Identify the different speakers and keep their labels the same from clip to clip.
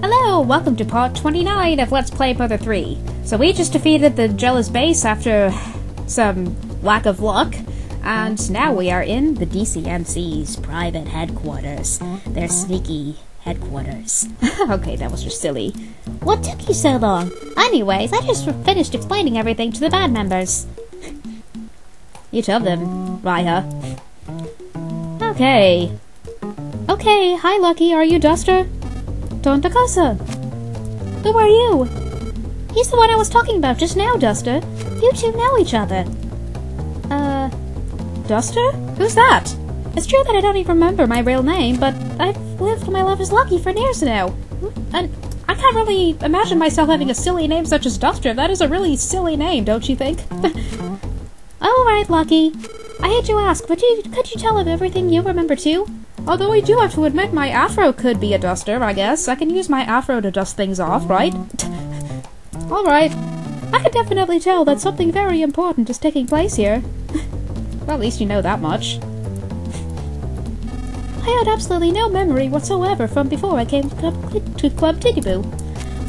Speaker 1: Hello, welcome to part 29 of Let's Play Brother 3. So we just defeated the jealous base after some lack of luck, and now we are in the DCMC's private headquarters. Their sneaky headquarters. Okay, that was just silly. What took you so long? Anyways, I just finished explaining everything to the band members. You tell them, Raiha. Okay, hi Lucky, are you Duster? Tonta casa. Who are you? He's the one I was talking about just now, Duster. You two know each other. Duster? Who's that? It's true that I don't even remember my real name, but I've lived my life as Lucky for years now. And I can't really imagine myself having a silly name such as Duster. That is a really silly name, don't you think? Alright, Lucky. I hate to ask, but could you tell him everything you remember too? Although I do have to admit my afro could be a duster, I guess. I can use my afro to dust things off, right? Alright. I can definitely tell that something very important is taking place here. Well, at least you know that much. I had absolutely no memory whatsoever from before I came to Club Tiddyboo.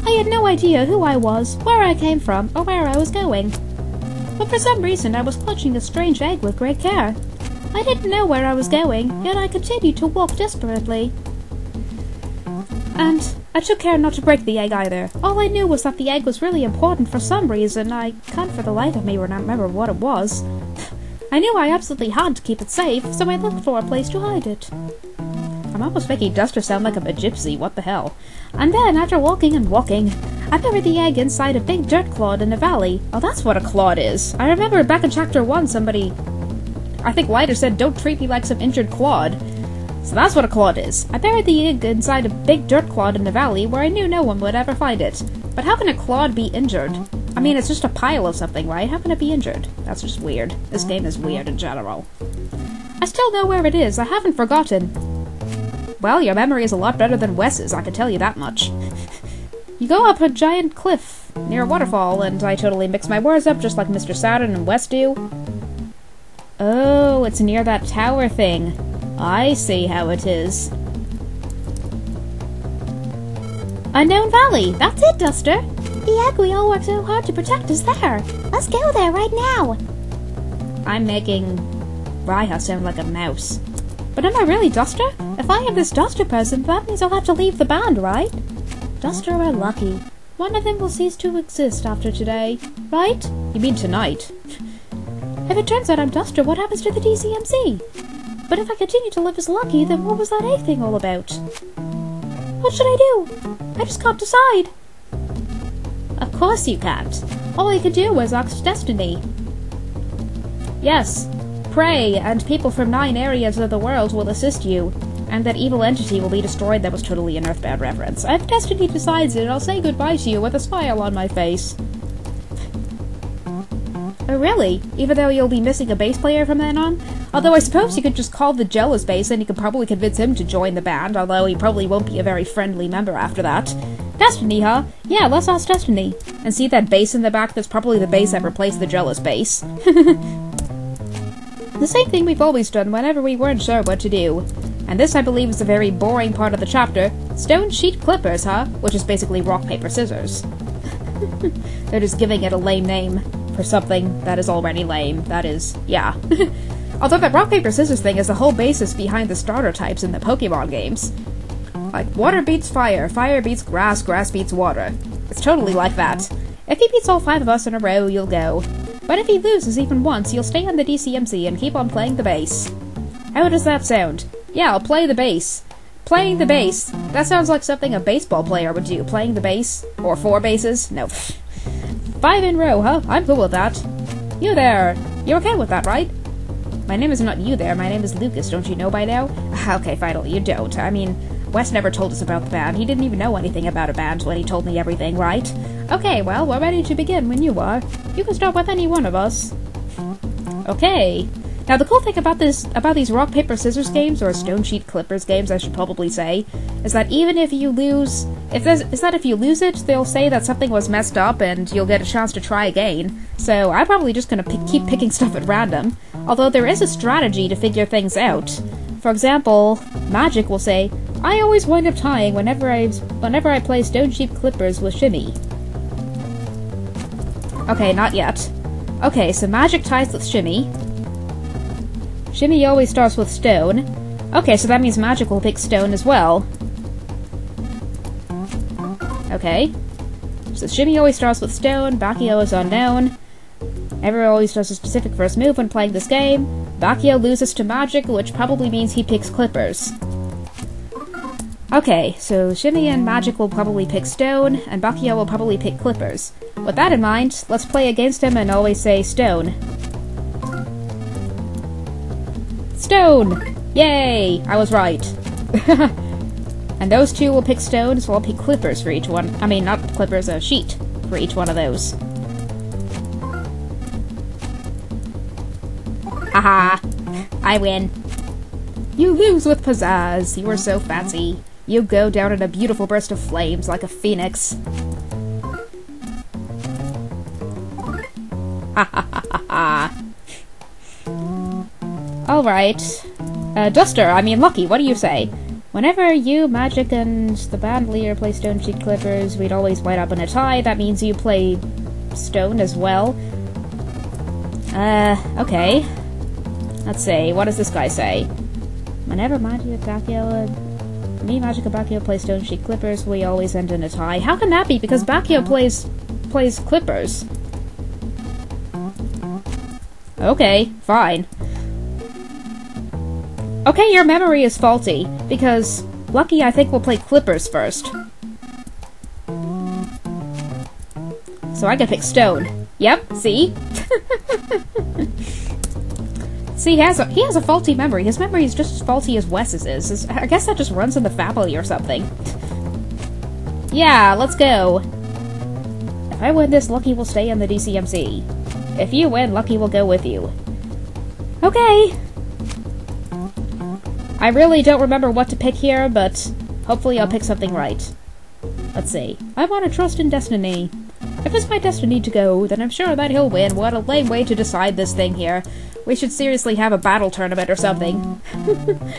Speaker 1: I had no idea who I was, where I came from, or where I was going. But for some reason I was clutching a strange egg with great care. I didn't know where I was going, yet I continued to walk desperately. And I took care not to break the egg either. All I knew was that the egg was really important for some reason. I can't for the life of me remember what it was. I knew I absolutely had to keep it safe, so I looked for a place to hide it. I'm almost making Duster sound like I'm a gypsy, what the hell. And then, after walking and walking, I buried the egg inside a big dirt clod in a valley. Oh, that's what a clod is. I remember back in chapter 1 I think Lighter said, don't treat me like some injured clod. So that's what a clod is. I buried the egg inside a big dirt clod in the valley where I knew no one would ever find it. But how can a clod be injured? I mean, it's just a pile of something, right? How can it be injured? That's just weird. This game is weird in general. I still know where it is. I haven't forgotten. Well, your memory is a lot better than Wes's, I can tell you that much. You go up a giant cliff near a waterfall, and I totally mix my words up just like Mr. Saturn and Wes do. Oh, it's near that tower thing. I see how it is. Unknown Valley! That's it, Duster! The egg we all worked so hard to protect is there! Let's go there right now! I'm making Raiha sound like a mouse. But am I really Duster? If I have this Duster present, that means I'll have to leave the band, right? Duster or Lucky. One of them will cease to exist after today, right? You mean tonight? If it turns out I'm Duster, what happens to the DCMC? But if I continue to live as Lucky, then what was that egg thing all about? What should I do? I just can't decide. Of course you can't. All I can do is ask Destiny. Yes, pray, and people from 9 areas of the world will assist you, and that evil entity will be destroyed. That was totally an Earthbound reference. If Destiny decides it, I'll say goodbye to you with a smile on my face. Oh really? Even though you'll be missing a bass player from then on? Although I suppose you could just call the jealous bass and you could probably convince him to join the band, although he probably won't be a very friendly member after that. Destiny, huh? Yeah, let's ask Destiny. And see that bass in the back? That's probably the bass that replaced the jealous bass. The same thing we've always done whenever we weren't sure what to do. And this, I believe, is a very boring part of the chapter. Stone sheet clippers, huh? Which is basically rock, paper, scissors. They're just giving it a lame name for something that is already lame. That is, yeah. Although that rock, paper, scissors thing is the whole basis behind the starter types in the Pokemon games. Like, water beats fire, fire beats grass, grass beats water. It's totally like that. If he beats all 5 of us in a row, you'll go. But if he loses even once, you'll stay on the DCMC and keep on playing the bass. How does that sound? Yeah, I'll play the bass. Playing the bass. That sounds like something a baseball player would do. Playing the bass? Or 4 basses? No. 5 in a row, huh? I'm cool with that. You there. You're okay with that, right? My name is not you there. My name is Lucas. Don't you know by now? Okay, finally, you don't. I mean, Wes never told us about the band. He didn't even know anything about a band when he told me everything, right? Okay, well, we're ready to begin when you are. You can start with any one of us. Okay. Now, the cool thing about these rock, paper, scissors games, or stone sheet clippers games, I should probably say, is that even if you lose, if you lose it, they'll say that something was messed up and you'll get a chance to try again. So I'm probably just gonna keep picking stuff at random. Although there is a strategy to figure things out. For example, Magic will say, I always wind up tying whenever I play Stone Sheep Clippers with Shimmy. Okay, not yet. Okay, so Magic ties with Shimmy. Shimmy always starts with Stone. Okay, so that means Magic will pick Stone as well. Okay. So Shimmy always starts with Stone, Bacchio is unknown. Everyone always does a specific first move when playing this game. Bacchio loses to Magic, which probably means he picks Clippers. Okay, so Shimmy and Magic will probably pick Stone, and Bacchio will probably pick Clippers. With that in mind, let's play against him and always say Stone. Stone! Yay! I was right. And those two will pick Stone, so I'll pick Clippers for each one. I mean, not Clippers, a sheet for each one of those. Haha! I win. You lose with pizzazz. You are so fancy. You go down in a beautiful burst of flames like a phoenix. Ha ha ha ha ha. Alright. Lucky, what do you say? Whenever you, Magic, and the band leader play Stone Sheep Clippers, we'd always wind up in a tie. That means you play Stone as well. Okay. Let's see, what does this guy say? Whenever Magic and Bacchio Magic and Bacchio play Stone Sheep Clippers, we always end in a tie. How can that be? Because Bacchio plays Clippers. Okay, fine. Okay, your memory is faulty, because Lucky, I think, will play Clippers first. So I can pick Stone. Yep, see? See, he has a faulty memory. His memory is just as faulty as Wes's is. I guess that just runs in the family or something. Yeah, let's go. If I win this, Lucky will stay in the DCMC. If you win, Lucky will go with you. Okay. I really don't remember what to pick here, but hopefully I'll pick something right. Let's see. I want to trust in destiny. If it's my destiny to go, then I'm sure that he'll win. What a lame way to decide this thing here. We should seriously have a battle tournament or something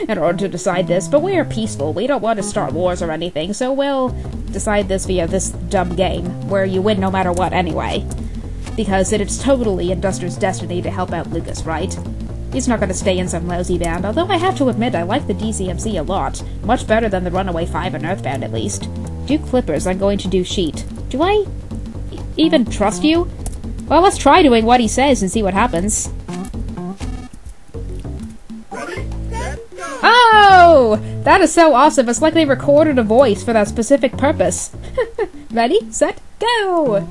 Speaker 1: in order to decide this, but we are peaceful. We don't want to start wars or anything, so we'll decide this via this dumb game, where you win no matter what anyway. Because it is totally in Duster's destiny to help out Lucas, right? He's not going to stay in some lousy band, although I have to admit I like the DCMC a lot. Much better than the Runaway 5 and Earthbound, at least. Do Clippers, I'm going to do Sheet. Do I even trust you? Well, let's try doing what he says and see what happens. Oh! That is so awesome. It's like they recorded a voice for that specific purpose. Ready, set, go!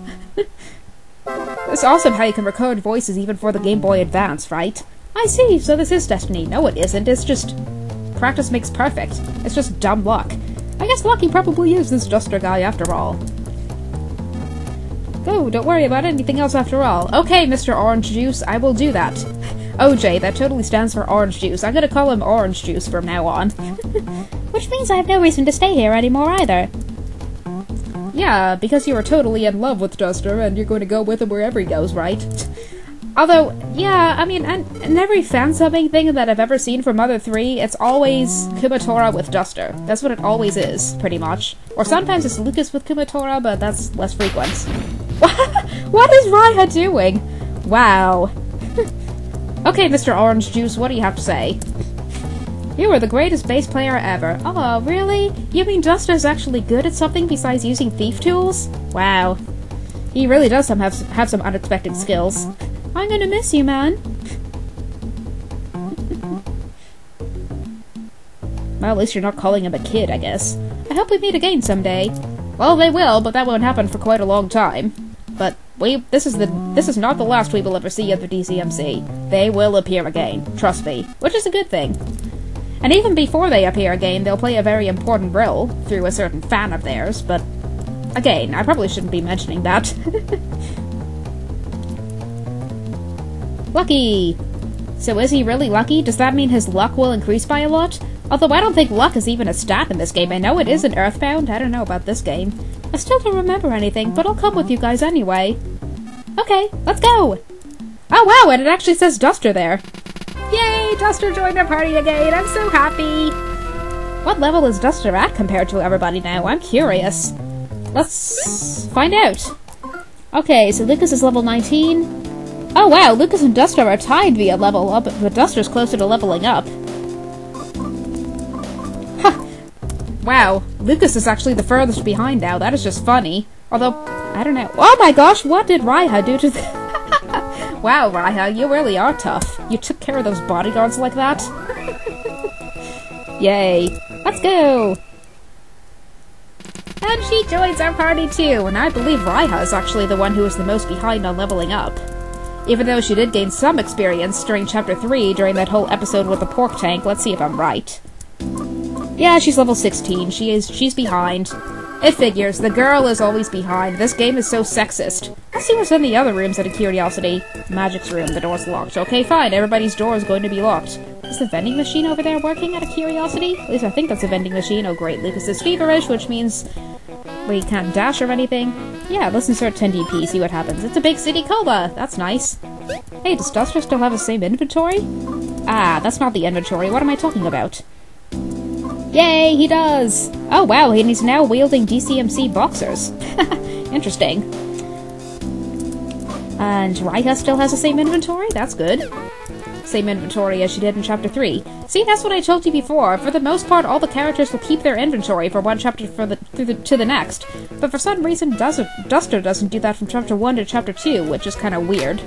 Speaker 1: It's awesome how you can record voices even for the Game Boy Advance, right? I see, so this is destiny. No, it isn't. It's just... practice makes perfect. It's just dumb luck. I guess Lucky probably is this Duster guy after all. Oh, don't worry about anything else after all. Okay, Mr. Orange Juice, I will do that. OJ, that totally stands for Orange Juice. I'm gonna call him Orange Juice from now on. Which means I have no reason to stay here anymore either. Yeah, because you are totally in love with Duster, and you're going to go with him wherever he goes, right? Although, yeah, I mean, in every fan-subbing thing that I've ever seen from Mother 3, it's always Kumatora with Duster. That's what it always is, pretty much. Or sometimes it's Lucas with Kumatora, but that's less frequent. What is Raiha doing? Wow. Okay, Mr. Orange Juice, what do you have to say? You are the greatest bass player ever. Oh, really? You mean Duster's actually good at something besides using thief tools? Wow. He really does have some unexpected skills. I'm gonna miss you, man. Well, at least you're not calling him a kid, I guess. I hope we meet again someday. Well, they will, but that won't happen for quite a long time. But this is not the last we will ever see of the DCMC. They will appear again, trust me, which is a good thing. And even before they appear again, they'll play a very important role through a certain fan of theirs, but again, I probably shouldn't be mentioning that. Lucky! So is he really lucky? Does that mean his luck will increase by a lot? Although I don't think luck is even a stat in this game. I know it is in Earthbound. I don't know about this game. I still don't remember anything, but I'll come with you guys anyway. Okay, let's go! Oh wow, and it actually says Duster there. Yay! Duster joined our party again! I'm so happy! What level is Duster at compared to everybody now? I'm curious. Let's find out. Okay, so Lucas is level 19. Oh wow, Lucas and Duster are tied via level up, but Duster's closer to leveling up. Huh. Wow, Lucas is actually the furthest behind now. That is just funny. Although, I don't know. Oh my gosh, what did Raiha do to Wow, Raiha, you really are tough. You took care of those bodyguards like that? Yay. Let's go! And she joins our party too, and I believe Raiha is actually the one who is the most behind on leveling up. Even though she did gain some experience during Chapter 3, during that whole episode with the pork tank. Let's see if I'm right. Yeah, she's level 16. She's behind. It figures. The girl is always behind. This game is so sexist. Let's see what's in the other rooms out of curiosity. Magic's room. The door's locked. Okay, fine. Everybody's door is going to be locked. Is the vending machine over there working out of curiosity? At least I think that's a vending machine. Oh great, Lucas is feverish, which means we can't dash or anything. Yeah, let's insert 10 DP, see what happens. It's a big city cola! That's nice. Hey, does Duster still have the same inventory? Ah, that's not the inventory. What am I talking about? Yay, he does! Oh wow, and he's now wielding DCMC boxers. Interesting. And Raiha still has the same inventory? That's good. Same inventory as she did in Chapter 3. See, that's what I told you before. For the most part, all the characters will keep their inventory for one chapter to the next. But for some reason, Duster doesn't do that from Chapter 1 to Chapter 2, which is kind of weird.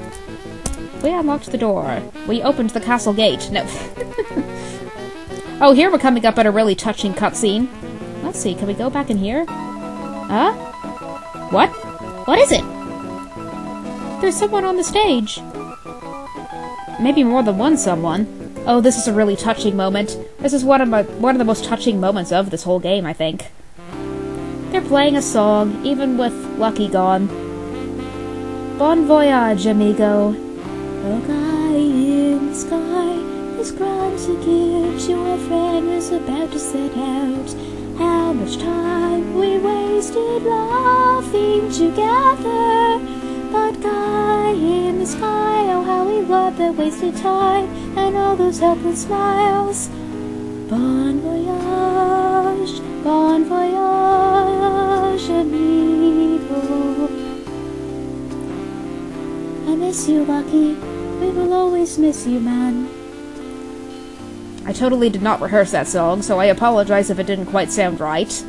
Speaker 1: We unlocked the door. We opened the castle gate. No. Oh, here we're coming up at a really touching cutscene. Let's see, can we go back in here? Huh? What? What is it? There's someone on the stage. Maybe more than one someone. Oh, this is a really touching moment. This is one of the most touching moments of this whole game, I think. They're playing a song, even with Lucky gone. Bon voyage, amigo. The guy in the sky is grand to give to a friend who's about to set out. How much time we wasted laughing together. But guy in the sky, oh how we loved that wasted time and all those helpless smiles. Bon voyage, amigo. I miss you, Lucky. We will always miss you, man. I totally did not rehearse that song, so I apologize if it didn't quite sound right.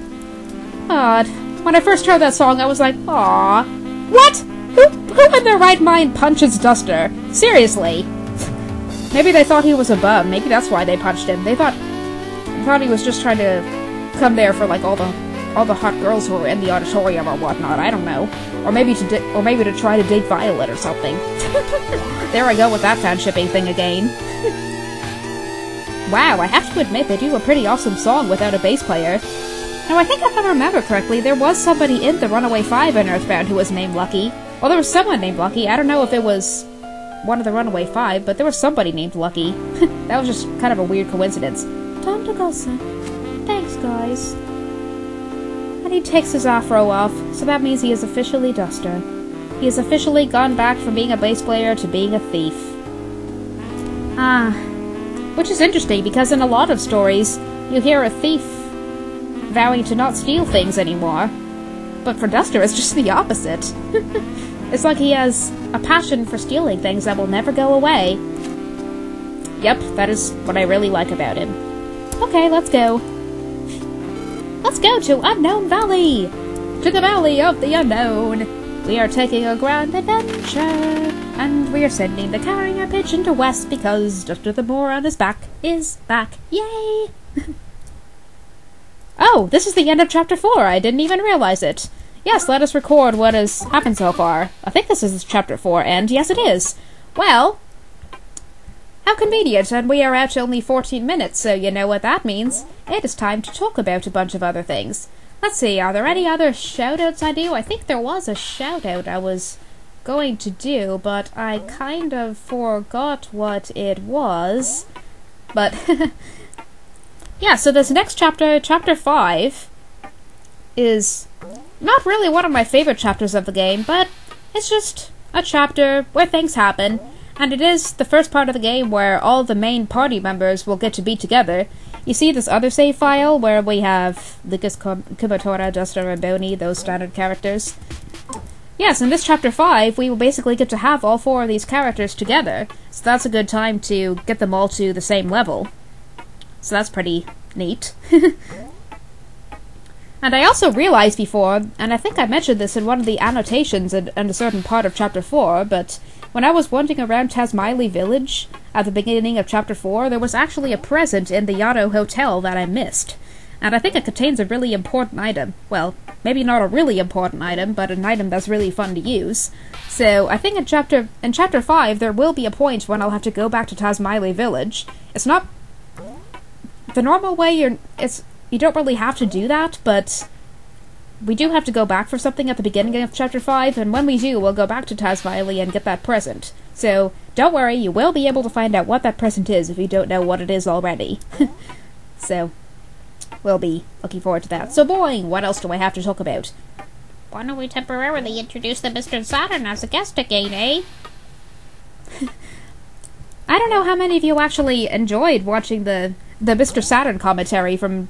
Speaker 1: Odd. When I first heard that song, I was like, aww. What? Who in their right mind punches Duster? Seriously. Maybe they thought he was a bum. Maybe that's why they punched him. They thought he was just trying to come there for like all the hot girls who were in the auditorium or whatnot. I don't know. Or maybe to try to dig Violet or something. There I go with that fan-shipping thing again. Wow, I have to admit they do a pretty awesome song without a bass player. Now I think if I remember correctly, there was somebody in the Runaway 5 in Earthbound who was named Lucky. Well, there was someone named Lucky. I don't know if it was one of the Runaway 5, but there was somebody named Lucky. That was just kind of a weird coincidence. Time to go, son. Thanks, guys. And he takes his afro off, so that means he is officially Duster. He has officially gone back from being a bass player to being a thief. Which is interesting, because in a lot of stories, you hear a thief vowing to not steal things anymore. But for Duster, it's just the opposite. It's like he has a passion for stealing things that will never go away. Yep, that is what I really like about him. Okay, let's go. Let's go to Unknown Valley! To the Valley of the Unknown! We are taking a grand adventure, and we are sending the carrier pigeon to West because Duster the Moor on his back is back. Yay! Oh, this is the end of Chapter 4. I didn't even realize it. Yes, let us record what has happened so far. I think this is Chapter 4, and yes it is. Well, how convenient, and we are out only 14 minutes, so you know what that means. It is time to talk about a bunch of other things. Let's see, are there any other shoutouts I do? I think there was a shoutout I was going to do, but I kind of forgot what it was. But, yeah, so this next chapter, Chapter 5, is not really one of my favorite chapters of the game, but it's just a chapter where things happen, And it is the first part of the game where all the main party members will get to be together. You see this other save file where we have Lucas, Kumatora, Duster, and Boney, those standard characters. Yes, in this chapter 5, we will basically get to have all 4 of these characters together. So that's a good time to get them all to the same level. So that's pretty neat. And I also realized before, and I think I mentioned this in one of the annotations in a certain part of chapter 4, but when I was wandering around Tasmiley Village at the beginning of chapter 4, there was actually a present in the Yano Hotel that I missed. And I think it contains a really important item. Well, maybe not a really important item, but an item that's really fun to use. So I think in chapter 5 there will be a point when I'll have to go back to Tasmiley Village. It's not the normal way. You don't really have to do that, but we do have to go back for something at the beginning of chapter 5, and when we do, we'll go back to Tasmiley and get that present. So don't worry, you will be able to find out what that present is if you don't know what it is already. So we'll be looking forward to that. So boing, what else do I have to talk about?
Speaker 2: Why don't we temporarily introduce the Mr. Saturn as a guest again, eh?
Speaker 1: I don't know how many of you actually enjoyed watching the Mr. Saturn commentary from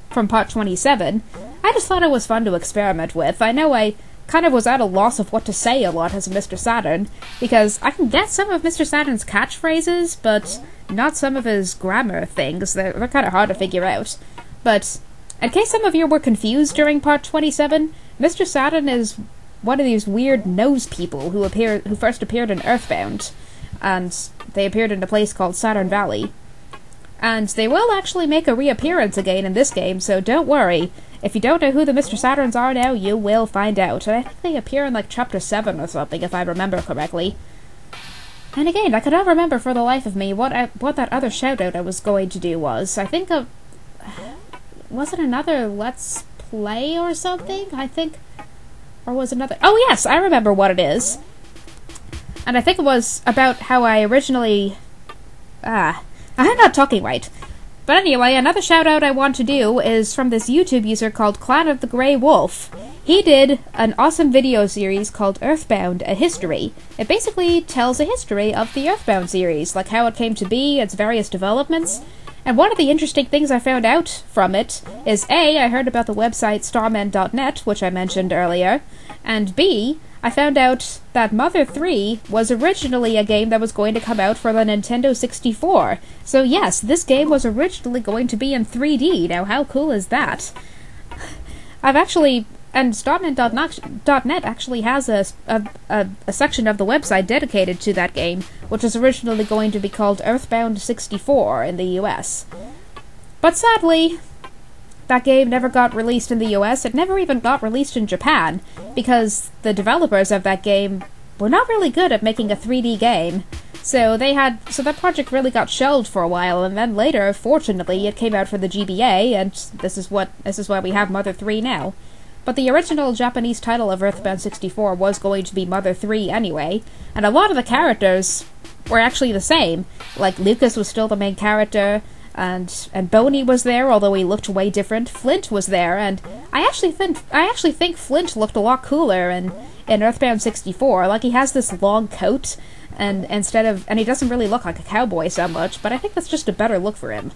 Speaker 1: part 27. I just thought it was fun to experiment with. I know I kind of was at a loss of what to say a lot as Mr. Saturn, because I can get some of Mr. Saturn's catchphrases, but not some of his grammar things. They're kind of hard to figure out. But in case some of you were confused during part 27, Mr. Saturn is one of these weird nose people who first appeared in Earthbound, and they appeared in a place called Saturn Valley. And they will actually make a reappearance again in this game, so don't worry. If you don't know who the Mr. Saturns are now, you will find out. And I think they appear in like chapter 7 or something, if I remember correctly. And again, I cannot remember for the life of me what that other shout-out I was going to do was. I think was it another Let's Play or something? I think... Or was it another... Oh yes, I remember what it is. And I think it was about how I originally... I'm not talking right. But anyway, another shout-out I want to do is from this YouTube user called Clan of the Grey Wolf. He did an awesome video series called Earthbound, A History. It basically tells a history of the Earthbound series, like how it came to be, its various developments. And one of the interesting things I found out from it is A, I heard about the website starman.net, which I mentioned earlier, and B, I found out that Mother 3 was originally a game that was going to come out for the Nintendo 64. So yes, this game was originally going to be in 3D. Now how cool is that? And Starman.net actually has a section of the website dedicated to that game, which was originally going to be called Earthbound 64 in the US. But sadly, that game never got released in the US. It never even got released in Japan, because the developers of that game were not really good at making a 3D game. So that project really got shelved for a while, and then later, fortunately, it came out for the GBA, and this is why we have Mother 3 now. But the original Japanese title of Earthbound 64 was going to be Mother 3 anyway, and a lot of the characters were actually the same. Like, Lucas was still the main character, and Boney was there, although he looked way different. Flint was there, and I actually think Flint looked a lot cooler in Earthbound 64. Like, he has this long coat, and he doesn't really look like a cowboy so much, but I think that's just a better look for him.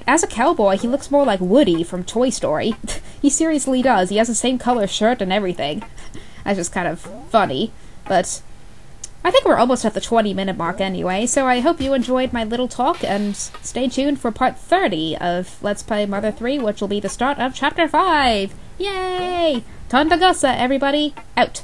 Speaker 1: As a cowboy, he looks more like Woody from Toy Story. He seriously does. He has the same color shirt and everything. That's just kind of funny, but I think we're almost at the 20-minute mark anyway, so I hope you enjoyed my little talk, and stay tuned for part 30 of Let's Play Mother 3, which will be the start of chapter 5! Yay! Tonda Gosa, everybody! Out!